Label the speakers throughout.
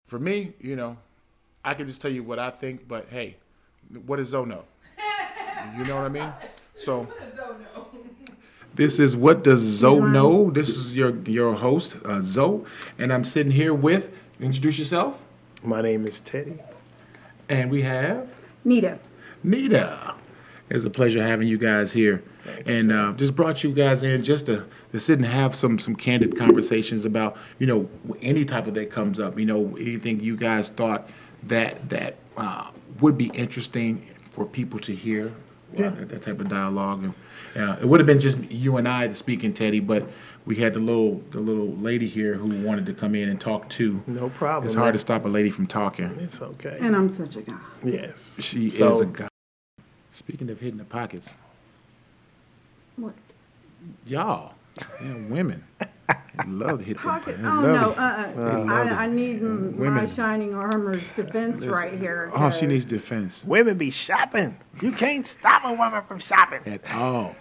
Speaker 1: For me, I can just tell you what I think, but hey, what does Zoe know? You know what I mean? So this is What Does Zoe Know? This is your host, Zoe, and I'm sitting here with, introduce yourself,
Speaker 2: My name is Teddy.
Speaker 1: and we have
Speaker 3: Nita.
Speaker 1: Nita. It's a pleasure having you guys here.
Speaker 2: Thank you,
Speaker 1: And
Speaker 2: sir.
Speaker 1: just brought you guys in just to sit and have some candid conversations about, any topic that comes up, anything you guys thought that would be interesting for people to hear,
Speaker 2: Yeah.
Speaker 1: that type of dialogue. And it would have been just you and I speaking, Teddy, but we had the little lady here who wanted to come in and talk too.
Speaker 2: No problem.
Speaker 1: It's hard
Speaker 2: man.
Speaker 1: to stop a lady from talking.
Speaker 2: It's okay.
Speaker 3: And I'm such a guy.
Speaker 2: Yes.
Speaker 1: She is
Speaker 2: So-
Speaker 1: a guy. Speaking of hitting the pockets,
Speaker 3: What?
Speaker 1: y'all, women, love to hit
Speaker 3: Pocket?
Speaker 1: them.
Speaker 3: Oh, no. I need my
Speaker 1: Women.
Speaker 3: shining armor's defense right here.
Speaker 1: Oh, she
Speaker 3: 'cause
Speaker 1: needs defense
Speaker 2: Women be shopping. You can't stop a woman from shopping.
Speaker 1: at all.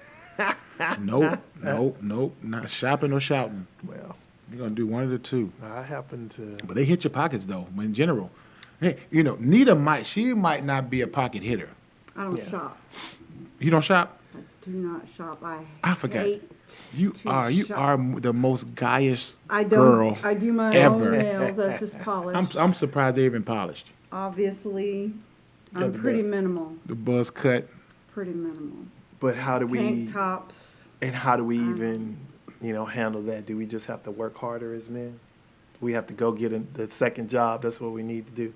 Speaker 1: Nope, not shopping or shouting.
Speaker 2: Well,
Speaker 1: You're gonna do one of the two.
Speaker 2: I happen to.
Speaker 1: But they hit your pockets though. In general, hey, Nita might not be a pocket hitter.
Speaker 3: I don't
Speaker 2: Yeah.
Speaker 3: shop.
Speaker 1: You don't shop?
Speaker 3: I do not shop.
Speaker 1: I forgot.
Speaker 3: hate
Speaker 1: You
Speaker 3: to
Speaker 1: are
Speaker 3: shop.
Speaker 1: the most guyish
Speaker 3: I don't.
Speaker 1: girl.
Speaker 3: I do my
Speaker 1: ever.
Speaker 3: own nails. That's just polished.
Speaker 1: I'm surprised they're even polished.
Speaker 3: Obviously,
Speaker 2: Got
Speaker 3: I'm
Speaker 2: the
Speaker 3: pretty
Speaker 2: best.
Speaker 3: minimal.
Speaker 1: The buzz cut.
Speaker 3: Pretty minimal.
Speaker 2: But how do we?
Speaker 3: Tank tops.
Speaker 2: And how do we even, handle that? Do we just have to work harder as men? We have to go get the second job. That's what we need to do to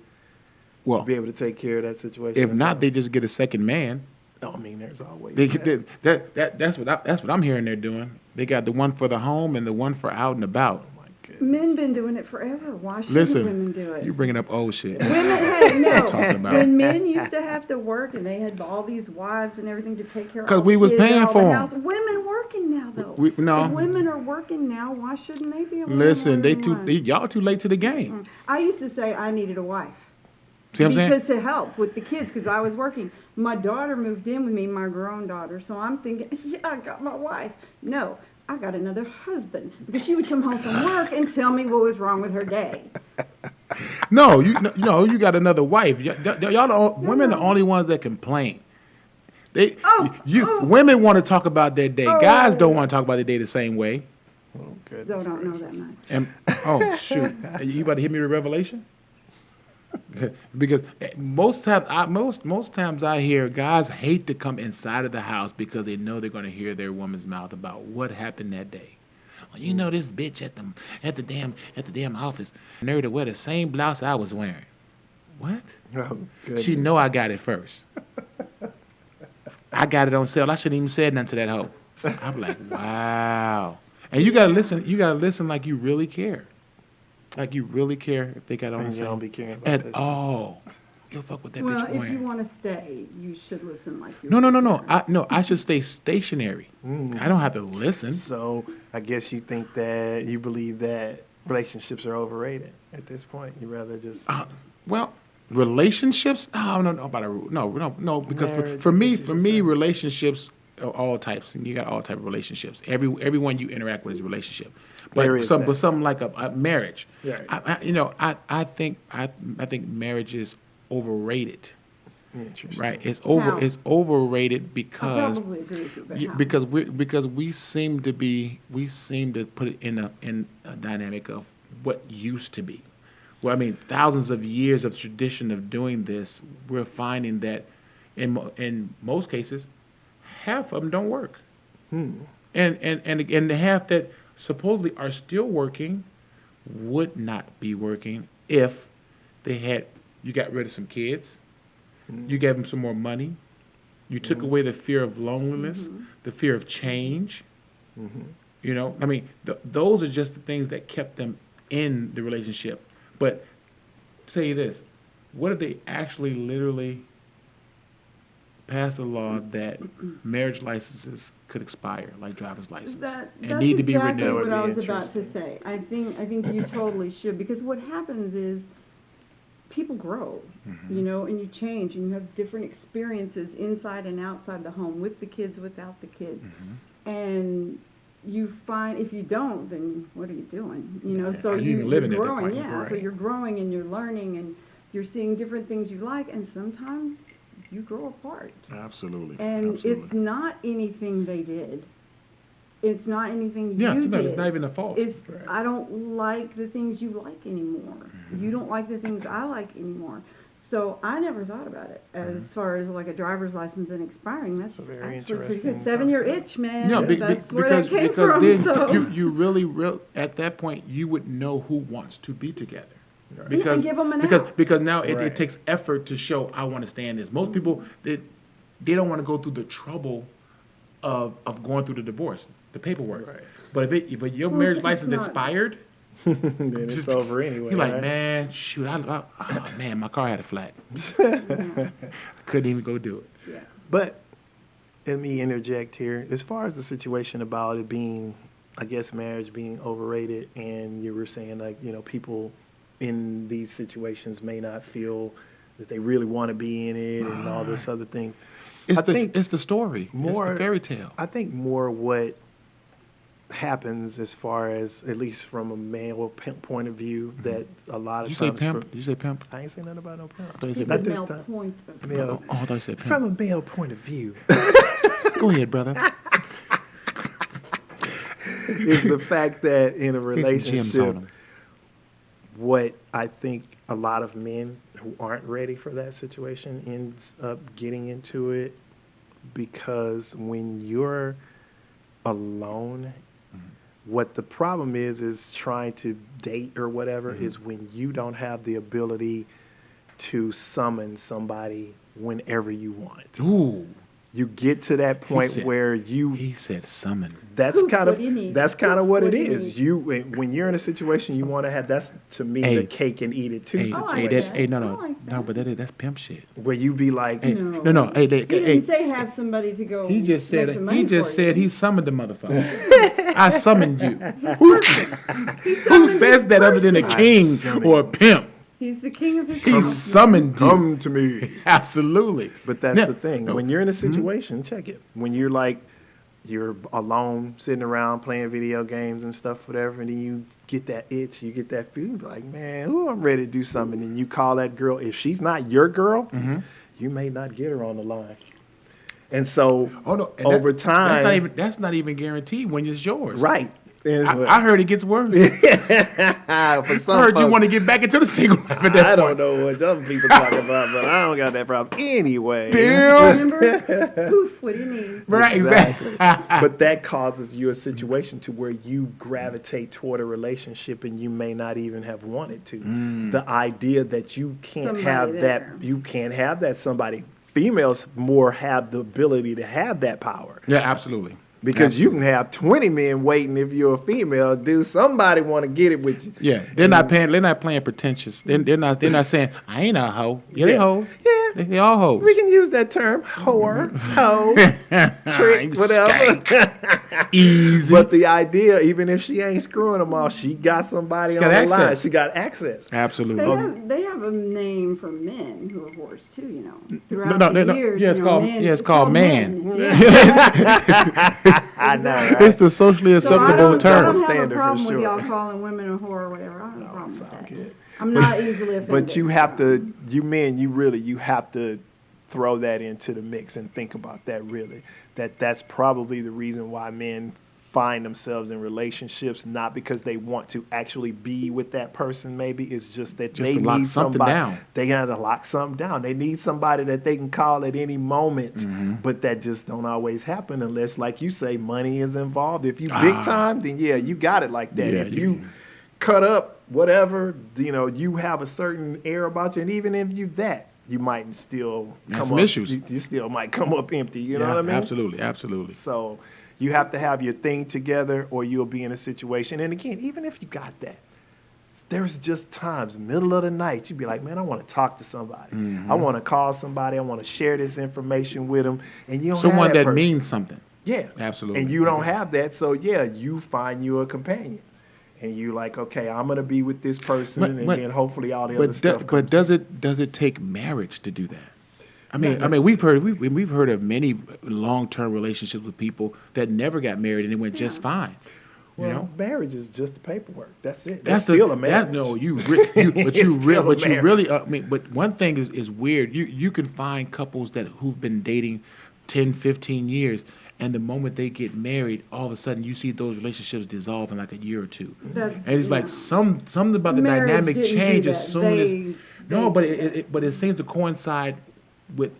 Speaker 1: Well,
Speaker 2: be able to take care of that situation.
Speaker 1: if not, they just get a second man.
Speaker 2: No, I mean, there's always.
Speaker 1: They,
Speaker 2: that.
Speaker 1: that's what I'm hearing they're doing. They got the one for the home and the one for out and about.
Speaker 2: Oh my goodness.
Speaker 3: Men been doing it forever. Why shouldn't
Speaker 1: Listen,
Speaker 3: women do it?
Speaker 1: you bringing up old shit.
Speaker 3: Women, hey, no.
Speaker 1: talking about.
Speaker 3: When men used to have to work and they had all these wives and everything to take care of,
Speaker 1: 'Cause
Speaker 3: all
Speaker 1: we
Speaker 3: the
Speaker 1: was
Speaker 3: kids and
Speaker 1: paying
Speaker 3: all
Speaker 1: for
Speaker 3: the
Speaker 1: 'em.
Speaker 3: house. Women working now though.
Speaker 1: No.
Speaker 3: If women are working now, why shouldn't they be able to?
Speaker 1: Listen,
Speaker 3: earn more than one?
Speaker 1: y'all too late to the game.
Speaker 3: I used to say I needed a wife.
Speaker 1: See what I'm saying?
Speaker 3: Because to help with the kids, because I was working. My daughter moved in with me, my grown daughter. So I'm thinking, yeah, I got my wife. No, I got another husband because she would come home from work and tell me what was wrong with her day.
Speaker 1: No, you got another wife. Women are the only ones that complain. Women want to talk about their day. Guys don't want to talk about their day the same way.
Speaker 2: Oh, goodness
Speaker 3: So I don't know that
Speaker 2: gracious.
Speaker 3: much.
Speaker 1: And oh shoot, you about to hit me with revelation? Because most times I hear guys hate to come inside of the house because they know they're going to hear their woman's mouth about what happened that day. Well, this bitch at the damn office nerve to wear the same blouse I was wearing. What?
Speaker 2: Oh, goodness.
Speaker 1: She know I got it first. I got it on sale. I shouldn't even said nothing to that hoe. I'm like, wow. And you gotta listen. You gotta listen like you really care. Like you really care if they got it on
Speaker 2: And you don't
Speaker 1: sale
Speaker 2: be caring about
Speaker 1: at
Speaker 2: that shit.
Speaker 1: all. You'll fuck with that
Speaker 3: Well,
Speaker 1: bitch
Speaker 3: if you
Speaker 1: wearing.
Speaker 3: want to stay, you should listen like you.
Speaker 1: No. I should stay stationary. I don't have to listen.
Speaker 2: So I guess you think that you believe that relationships are overrated at this point. You rather just
Speaker 1: Well, relationships? No, no. Because
Speaker 2: Marriage,
Speaker 1: for me,
Speaker 2: what you just said.
Speaker 1: relationships are all types, and you got all type of relationships. Everyone you interact with is a relationship.
Speaker 2: There is that.
Speaker 1: But something like a marriage.
Speaker 2: Right.
Speaker 1: I think marriage is overrated.
Speaker 2: interesting.
Speaker 1: Right?
Speaker 3: How?
Speaker 1: It's overrated
Speaker 3: I
Speaker 1: because
Speaker 3: probably agree with you, but
Speaker 1: yeah,
Speaker 3: how?
Speaker 1: because we seem to put it in a dynamic of what used to be. Well, I mean, thousands of years of tradition of doing this, we're finding that in most cases, half of them don't work, and the half that supposedly are still working would not be working if you got rid of some kids, you gave them some more money, you took away the fear of loneliness, the fear of change. I mean, those are just the things that kept them in the relationship. But tell you this, what if they actually literally passed a law that marriage licenses could expire, like driver's license,
Speaker 3: That's
Speaker 1: and need to be
Speaker 3: exactly
Speaker 1: renewed?
Speaker 3: what I
Speaker 2: Would
Speaker 3: was
Speaker 2: be
Speaker 3: about to
Speaker 2: interesting.
Speaker 3: say. I think you totally should, because what happens is people grow, and you change, and you have different experiences inside and outside the home, with the kids, without the kids, and you find if you don't, then what are you doing? You know,
Speaker 1: Yeah,
Speaker 3: so
Speaker 1: are you even
Speaker 3: you're
Speaker 1: living at that
Speaker 3: growing,
Speaker 1: point?
Speaker 3: yeah. So
Speaker 2: Right.
Speaker 3: you're growing and you're learning and you're seeing different things you like, and sometimes you grow apart.
Speaker 1: Absolutely.
Speaker 3: And
Speaker 1: Absolutely.
Speaker 3: it's not anything they did. It's not anything
Speaker 1: Yeah,
Speaker 3: you
Speaker 1: sometimes
Speaker 3: did.
Speaker 1: it's not even a fault.
Speaker 3: It's
Speaker 2: Right.
Speaker 3: I don't like the things you like anymore.
Speaker 1: Mm-hmm.
Speaker 3: You don't like the things I like anymore. So I never thought about it
Speaker 1: Mm-hmm.
Speaker 3: as far as like a driver's license and expiring. That's
Speaker 2: It's a very
Speaker 3: actually pretty good.
Speaker 2: interesting
Speaker 3: 7-year
Speaker 2: concept.
Speaker 3: itch, man.
Speaker 1: No,
Speaker 3: That's where that came
Speaker 1: because
Speaker 3: from.
Speaker 1: then
Speaker 3: So
Speaker 1: you really at that point you would know who wants to be together.
Speaker 2: Right.
Speaker 3: Yeah, and
Speaker 1: Because
Speaker 3: give 'em an
Speaker 1: because
Speaker 3: out.
Speaker 1: because now it
Speaker 2: Right.
Speaker 1: takes effort to show I want to stay in this. Most people they don't want to go through the trouble of going through the divorce, the paperwork.
Speaker 2: Right.
Speaker 1: But if your
Speaker 3: Well,
Speaker 1: marriage
Speaker 3: it's
Speaker 1: license
Speaker 3: not-
Speaker 1: expired,
Speaker 2: Then it's over anyway.
Speaker 1: you're like,
Speaker 2: right?
Speaker 1: man, shoot, oh man, my car had a flat.
Speaker 3: yeah.
Speaker 1: I couldn't even go do it.
Speaker 3: Yeah.
Speaker 2: But let me interject here. As far as the situation about it being, I guess, marriage being overrated, and you were saying like, people in these situations may not feel that they really want to be in it and all this other thing.
Speaker 1: It's
Speaker 2: I think
Speaker 1: it's the story. It's
Speaker 2: more
Speaker 1: the fairy tale.
Speaker 2: I think more what happens as far as, at least from a male point of view, that a lot
Speaker 1: Did
Speaker 2: of
Speaker 1: you say
Speaker 2: times.
Speaker 1: pimp? Did you say pimp?
Speaker 2: I ain't saying nothing about no pimp.
Speaker 1: thought you
Speaker 3: He
Speaker 1: said
Speaker 2: Not
Speaker 3: said
Speaker 2: this
Speaker 3: male
Speaker 2: time.
Speaker 3: point of
Speaker 2: Male.
Speaker 1: Oh, I thought you said pimp.
Speaker 2: From a male point of view,
Speaker 1: Go ahead, brother.
Speaker 2: is the fact that in a
Speaker 1: Get some gems on
Speaker 2: relationship,
Speaker 1: 'em.
Speaker 2: what I think a lot of men who aren't ready for that situation ends up getting into it, because when you're alone, what the problem is trying to date or whatever, is when you don't have the ability to summon somebody whenever you want.
Speaker 1: Ooh,
Speaker 2: You get to that point
Speaker 1: said-
Speaker 2: where you
Speaker 1: he said summon.
Speaker 2: that's
Speaker 3: Poof,
Speaker 2: kind
Speaker 3: what do you need?
Speaker 2: of that's kind of what
Speaker 3: What
Speaker 2: it
Speaker 3: do you
Speaker 2: is.
Speaker 3: need?
Speaker 2: You when you're in a situation you want to have, that's to me
Speaker 1: Hey.
Speaker 2: the cake and eat it too
Speaker 1: Hey,
Speaker 3: Oh, I
Speaker 2: situation,
Speaker 3: like that.
Speaker 1: hey, no,
Speaker 3: I
Speaker 1: no,
Speaker 3: like
Speaker 1: no,
Speaker 3: that.
Speaker 1: but that's pimp shit.
Speaker 2: where you be like,
Speaker 1: Hey,
Speaker 3: No.
Speaker 1: no, hey,
Speaker 3: He
Speaker 1: hey,
Speaker 3: didn't say have somebody to go.
Speaker 1: he just
Speaker 3: make
Speaker 1: said
Speaker 3: some money
Speaker 1: he just
Speaker 3: for
Speaker 1: said
Speaker 3: you.
Speaker 1: he summoned the motherfucker. I summoned you. Who says that other than a
Speaker 3: person.
Speaker 1: king
Speaker 2: summoned
Speaker 1: or a pimp?
Speaker 3: He's the king of his
Speaker 1: He
Speaker 3: house, man.
Speaker 1: summoned you.
Speaker 2: come to me.
Speaker 1: Absolutely.
Speaker 2: But that's
Speaker 1: Now-
Speaker 2: the thing.
Speaker 1: no.
Speaker 2: When you're in a situation, check it. When you're like, you're alone, sitting around playing video games and stuff, whatever, and then you get that itch, you get that feeling, like, man, ooh, I'm ready to do something. And you call that girl. If she's not your girl, you may not get her on the line. And so,
Speaker 1: Oh no! and
Speaker 2: over
Speaker 1: that's
Speaker 2: time,
Speaker 1: that's not even guaranteed when it's yours.
Speaker 2: right? And
Speaker 1: I heard it gets worse.
Speaker 2: for
Speaker 1: I
Speaker 2: some
Speaker 1: heard you
Speaker 2: folks,
Speaker 1: want to get back into the single life at that
Speaker 2: I
Speaker 1: point.
Speaker 2: don't know what other people talking about, but I don't got that problem anyway.
Speaker 1: Bill.
Speaker 3: Remember? Poof, what do you need?
Speaker 1: Right, exactly.
Speaker 2: But that causes you a situation to where you gravitate toward a relationship and you may not even have wanted to. The idea that you can't
Speaker 3: Somebody
Speaker 2: have
Speaker 3: there.
Speaker 2: that, you can't have that somebody. Females more have the ability to have that power.
Speaker 1: Yeah, absolutely.
Speaker 2: Because you can have 20 men waiting if you're a female, dude. Somebody want to get it with you.
Speaker 1: Yeah, they're not paying. They're not playing pretentious. They're not. They're not saying I ain't a hoe. Yeah, they
Speaker 2: Yeah.
Speaker 1: hoe.
Speaker 2: Yeah.
Speaker 1: They all hoes.
Speaker 2: We can use that term, whore, hoe, trick,
Speaker 1: You
Speaker 2: whatever.
Speaker 1: Easy.
Speaker 2: But the idea, even if she ain't screwing them all, she got somebody on
Speaker 1: got
Speaker 2: the line.
Speaker 1: access.
Speaker 2: She got access.
Speaker 1: Absolutely.
Speaker 3: They have a name for men who are whores too, you know.
Speaker 1: No,
Speaker 3: Throughout
Speaker 1: no,
Speaker 3: the
Speaker 1: no.
Speaker 3: years,
Speaker 1: Yeah, it's
Speaker 3: you know,
Speaker 1: called-
Speaker 3: men,
Speaker 1: yeah, it's called man.
Speaker 3: Yeah.
Speaker 2: I know, right?
Speaker 1: It's the socially
Speaker 3: So I
Speaker 1: acceptable
Speaker 3: don't, I
Speaker 1: term.
Speaker 3: don't have
Speaker 2: Standard
Speaker 3: a
Speaker 2: for
Speaker 3: problem with
Speaker 2: sure.
Speaker 3: y'all calling women a whore or whatever. I don't have a problem
Speaker 2: it's
Speaker 3: with
Speaker 2: all
Speaker 3: that.
Speaker 2: good.
Speaker 3: I'm not easily offended.
Speaker 2: But you have to, you men, you have to throw that into the mix and think about that really. That's probably the reason why men find themselves in relationships, not because they want to actually be with that person, maybe. It's just that
Speaker 1: Just
Speaker 2: they
Speaker 1: to lock
Speaker 2: need
Speaker 1: something
Speaker 2: somebody.
Speaker 1: down.
Speaker 2: They got to lock something down. They need somebody that they can call at any moment,
Speaker 1: Mm-hmm.
Speaker 2: but that just don't always happen unless, like you say, money is involved. If you big time, then yeah, you got it like that.
Speaker 1: Yeah,
Speaker 2: If
Speaker 1: yeah.
Speaker 2: you cut up, whatever, you have a certain air about you, and even if you that, you might still
Speaker 1: Have
Speaker 2: come
Speaker 1: some
Speaker 2: up.
Speaker 1: issues.
Speaker 2: You still might come up empty. You know
Speaker 1: Yeah,
Speaker 2: what I mean?
Speaker 1: Absolutely, absolutely.
Speaker 2: So you have to have your thing together, or you'll be in a situation. And again, even if you got that, there's just times, middle of the night, you'd be like, man, I want to talk to somebody.
Speaker 1: Mm-hmm.
Speaker 2: I want to call somebody. I want to share this information with them. And you don't
Speaker 1: Someone
Speaker 2: have
Speaker 1: that
Speaker 2: person.
Speaker 1: means something.
Speaker 2: Yeah.
Speaker 1: Absolutely.
Speaker 2: And you don't have that. So, yeah, you find you a companion. And you like, okay, I'm going to be with this person, and then hopefully all the other stuff
Speaker 1: But
Speaker 2: comes.
Speaker 1: does it take marriage to do that?
Speaker 2: Not
Speaker 1: we've heard of many long-term relationships with people that never got married and it went just fine. You
Speaker 2: Well,
Speaker 1: know,
Speaker 2: marriage is just the paperwork. That's it.
Speaker 1: that's
Speaker 2: That's still a
Speaker 1: the
Speaker 2: marriage.
Speaker 1: that no but
Speaker 2: It's still a
Speaker 1: you really
Speaker 2: marriage.
Speaker 1: I mean, but one thing is weird. You can find couples that who've been dating 10, 15 years, and the moment they get married, all of a sudden you see those relationships dissolve in like a year or two.
Speaker 3: That's,
Speaker 1: And it's like something about the
Speaker 3: Marriage
Speaker 1: dynamic
Speaker 3: didn't do
Speaker 1: change as
Speaker 3: that.
Speaker 1: soon as no,
Speaker 3: They
Speaker 1: but
Speaker 3: did that.
Speaker 1: but it seems to coincide with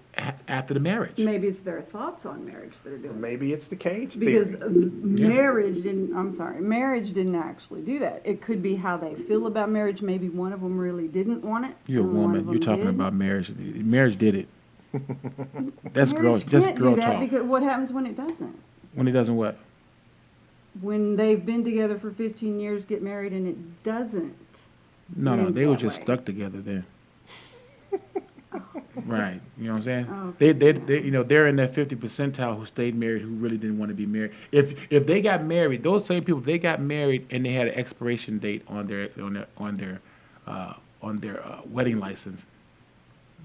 Speaker 1: after the marriage.
Speaker 3: Maybe it's their thoughts on marriage that are doing it.
Speaker 2: Maybe it's the cage
Speaker 3: Because
Speaker 2: theory.
Speaker 3: marriage didn't actually do that. It could be how they feel about marriage. Maybe one of them really didn't want it.
Speaker 1: You're a
Speaker 3: and one
Speaker 1: woman.
Speaker 3: of
Speaker 1: You're
Speaker 3: them
Speaker 1: talking
Speaker 3: did.
Speaker 1: about marriage. Marriage did it. That's girl.
Speaker 3: Marriage
Speaker 1: That's
Speaker 3: can't
Speaker 1: girl
Speaker 3: do that
Speaker 1: talk.
Speaker 3: because what happens when it doesn't?
Speaker 1: When it doesn't what?
Speaker 3: When they've been together for 15 years, get married, and it doesn't.
Speaker 1: No,
Speaker 3: end
Speaker 1: they were
Speaker 3: that
Speaker 1: just
Speaker 3: way.
Speaker 1: stuck together then. Right. You know what I'm saying?
Speaker 3: Oh,
Speaker 1: They they're in that 50 percentile who stayed married who really didn't want to be married. If they got married, those same people, if they got married and they had an expiration date on their wedding license,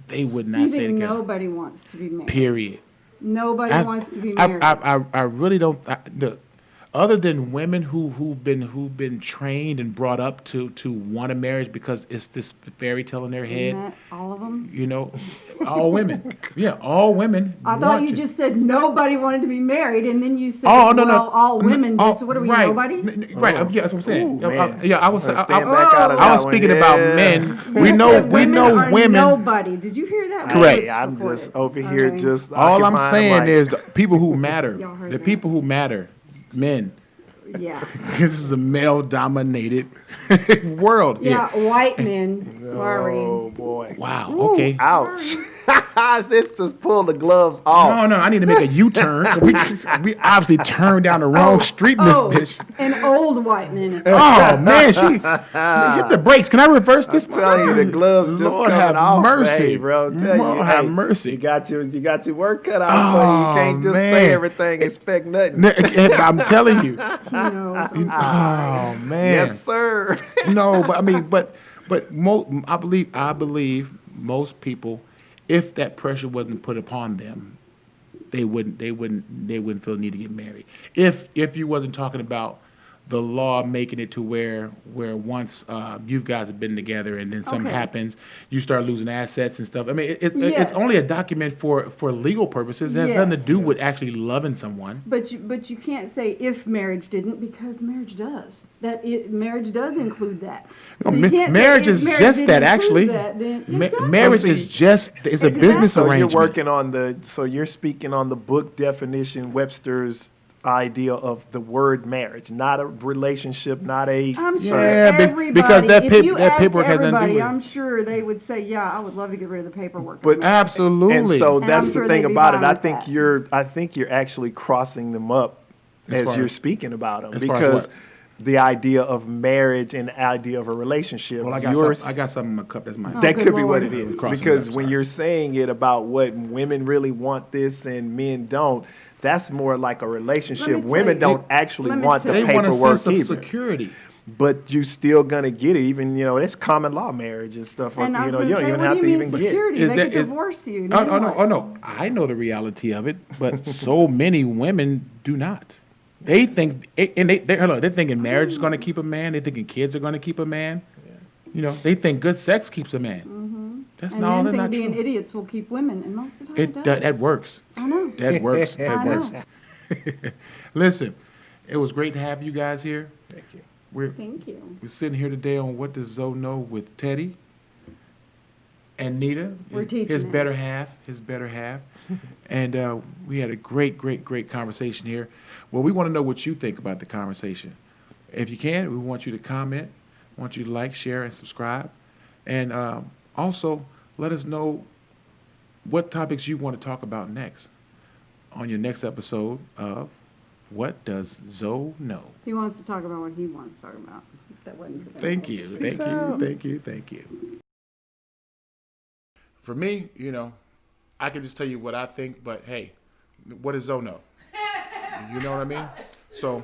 Speaker 1: they would
Speaker 3: So
Speaker 1: not
Speaker 3: you
Speaker 1: stay
Speaker 3: think
Speaker 1: together.
Speaker 3: nobody wants to be married?
Speaker 1: Period.
Speaker 3: Nobody
Speaker 1: I,
Speaker 3: wants to be married.
Speaker 1: I really don't. Look, other than women who've been trained and brought up to want a marriage because it's this fairy tale in their head.
Speaker 3: Isn't that all of them?
Speaker 1: You know, all women. Yeah, all women.
Speaker 3: I thought
Speaker 1: want
Speaker 3: you
Speaker 1: to.
Speaker 3: just said nobody wanted to be married, and then you said,
Speaker 1: Oh no
Speaker 3: well,
Speaker 1: no!
Speaker 3: all women do.
Speaker 1: Oh,
Speaker 3: So what are we,
Speaker 1: right.
Speaker 3: nobody?
Speaker 1: Right. Yeah, that's what I'm saying.
Speaker 2: Ooh, man.
Speaker 1: Yeah, I was.
Speaker 2: Stand
Speaker 1: I,
Speaker 2: back out of
Speaker 1: I was
Speaker 2: that one.
Speaker 1: speaking about
Speaker 2: Yeah.
Speaker 1: men.
Speaker 3: You
Speaker 1: We know.
Speaker 3: said
Speaker 1: We know
Speaker 3: are
Speaker 1: women.
Speaker 3: Nobody. Did you hear that?
Speaker 1: Correct.
Speaker 2: Hey, I'm
Speaker 3: Recorded.
Speaker 2: just over here
Speaker 3: Okay.
Speaker 2: just
Speaker 1: All I'm
Speaker 2: occupying
Speaker 1: saying
Speaker 2: mic.
Speaker 1: is the people who matter.
Speaker 3: Y'all heard
Speaker 1: The
Speaker 3: that.
Speaker 1: people who matter, men.
Speaker 3: Yeah.
Speaker 1: This is a male-dominated world.
Speaker 3: Yeah, white men. Sorry.
Speaker 2: Oh boy.
Speaker 1: Wow.
Speaker 3: Ooh.
Speaker 1: Okay.
Speaker 2: Ouch. This just pull the gloves off.
Speaker 1: No, I need to make a U-turn. We obviously turned down the wrong street in this
Speaker 3: Oh,
Speaker 1: bitch.
Speaker 3: an old white man.
Speaker 1: Oh man, hit the brakes. Can I reverse this?
Speaker 2: I'm telling you, the gloves just
Speaker 1: Lord
Speaker 2: coming
Speaker 1: have
Speaker 2: off.
Speaker 1: mercy.
Speaker 2: Hey, bro, I'm telling
Speaker 1: Lord
Speaker 2: you,
Speaker 1: have
Speaker 2: hey,
Speaker 1: mercy.
Speaker 2: You got your work cut out for you. You can't just say
Speaker 1: man.
Speaker 2: everything, expect nothing.
Speaker 1: I'm telling you.
Speaker 3: He knows. I'm so sorry.
Speaker 1: Oh man.
Speaker 2: Yes, sir.
Speaker 1: No, but I mean, but I believe most people, if that pressure wasn't put upon them, they wouldn't feel the need to get married. If you wasn't talking about the law making it to where once you guys have been together and then something
Speaker 3: Okay.
Speaker 1: happens, you start losing assets and stuff. I mean, it's
Speaker 3: Yes.
Speaker 1: only a document for legal purposes. It has nothing to
Speaker 3: Yes.
Speaker 1: do with actually loving someone.
Speaker 3: But you can't say if marriage didn't because marriage does. Marriage does include that. So you can't say
Speaker 1: Marriage
Speaker 3: if
Speaker 1: is
Speaker 3: marriage
Speaker 1: just
Speaker 3: didn't
Speaker 1: that,
Speaker 3: include
Speaker 1: actually.
Speaker 3: that, then- Exactly.
Speaker 1: Marriage
Speaker 2: Well,
Speaker 1: is
Speaker 2: see,
Speaker 1: just it's a
Speaker 3: Exactly.
Speaker 1: business
Speaker 2: So
Speaker 1: arrangement.
Speaker 2: you're working on so you're speaking on the book definition, Webster's idea of the word marriage, not a relationship, not a.
Speaker 3: I'm sure
Speaker 1: Yeah,
Speaker 3: everybody,
Speaker 1: because that
Speaker 3: if you
Speaker 1: that
Speaker 3: asked
Speaker 1: paperwork has nothing to do
Speaker 3: everybody,
Speaker 1: with it.
Speaker 3: I'm sure they would say, yeah, I would love to get rid of the paperwork.
Speaker 2: But-
Speaker 1: Absolutely.
Speaker 2: And so
Speaker 3: And
Speaker 2: that's
Speaker 3: I'm
Speaker 2: the
Speaker 3: sure
Speaker 2: thing
Speaker 3: they'd be
Speaker 2: about it.
Speaker 3: fine
Speaker 2: I
Speaker 3: with
Speaker 2: think
Speaker 3: that.
Speaker 2: I think you're actually crossing them up
Speaker 1: As
Speaker 2: as
Speaker 1: far
Speaker 2: you're
Speaker 1: as-
Speaker 2: speaking about them
Speaker 1: as far as
Speaker 2: because
Speaker 1: what?
Speaker 2: the idea of marriage and the idea of a relationship.
Speaker 1: Well, I got something in my cup. That's mine.
Speaker 3: Oh,
Speaker 2: that
Speaker 3: good
Speaker 2: could be what
Speaker 3: Lord.
Speaker 2: it is
Speaker 1: Crossing
Speaker 2: because
Speaker 1: up,
Speaker 2: when
Speaker 1: sorry.
Speaker 2: you're saying it about what women really want this and men don't, that's more like a relationship.
Speaker 3: tell
Speaker 2: Women
Speaker 3: you-
Speaker 2: don't actually
Speaker 3: let me
Speaker 2: want the
Speaker 3: tell
Speaker 1: They
Speaker 3: you.
Speaker 1: want a
Speaker 2: paperwork
Speaker 1: sense of
Speaker 2: either.
Speaker 1: security.
Speaker 2: But you still gonna get it, even it's common law marriage and stuff.
Speaker 3: And I was
Speaker 2: you
Speaker 3: going to
Speaker 2: don't
Speaker 3: say,
Speaker 2: even
Speaker 3: what
Speaker 2: have
Speaker 3: do
Speaker 2: to
Speaker 3: you mean
Speaker 2: even
Speaker 3: security?
Speaker 1: Is
Speaker 3: They
Speaker 1: that-
Speaker 3: could
Speaker 1: is-
Speaker 3: divorce you.
Speaker 1: Oh,
Speaker 3: Then
Speaker 1: oh no,
Speaker 3: what?
Speaker 1: oh no! I know the reality of it, but so many women do not. They think, and they're thinking marriage is going to keep a man. They're thinking kids are going to keep a man. You know, they think good sex keeps a man. That's
Speaker 3: And
Speaker 1: not
Speaker 3: men
Speaker 1: that's
Speaker 3: think
Speaker 1: not
Speaker 3: being
Speaker 1: true.
Speaker 3: idiots will keep women, and most of the time it does.
Speaker 1: That works.
Speaker 3: I know.
Speaker 1: That works. That
Speaker 3: I
Speaker 1: works.
Speaker 3: know.
Speaker 1: Listen, it was great to have you guys here.
Speaker 2: Thank you.
Speaker 1: We're
Speaker 3: Thank you.
Speaker 1: sitting here today on What Does Zoe Know with Teddy and Nita,
Speaker 3: We're
Speaker 1: his
Speaker 3: teaching it.
Speaker 1: better half, and we had a great conversation here. Well, we want to know what you think about the conversation. If you can, we want you to comment, want you to like, share, and subscribe, and also let us know what topics you want to talk about next on your next episode of What Does Zoe Know?
Speaker 3: He wants to talk about what he wants to talk about. That wasn't for them.
Speaker 1: Thank you.
Speaker 2: Peace out.
Speaker 1: Thank you. For me, I can just tell you what I think, but hey, what does Zoe know? You know what I mean? So,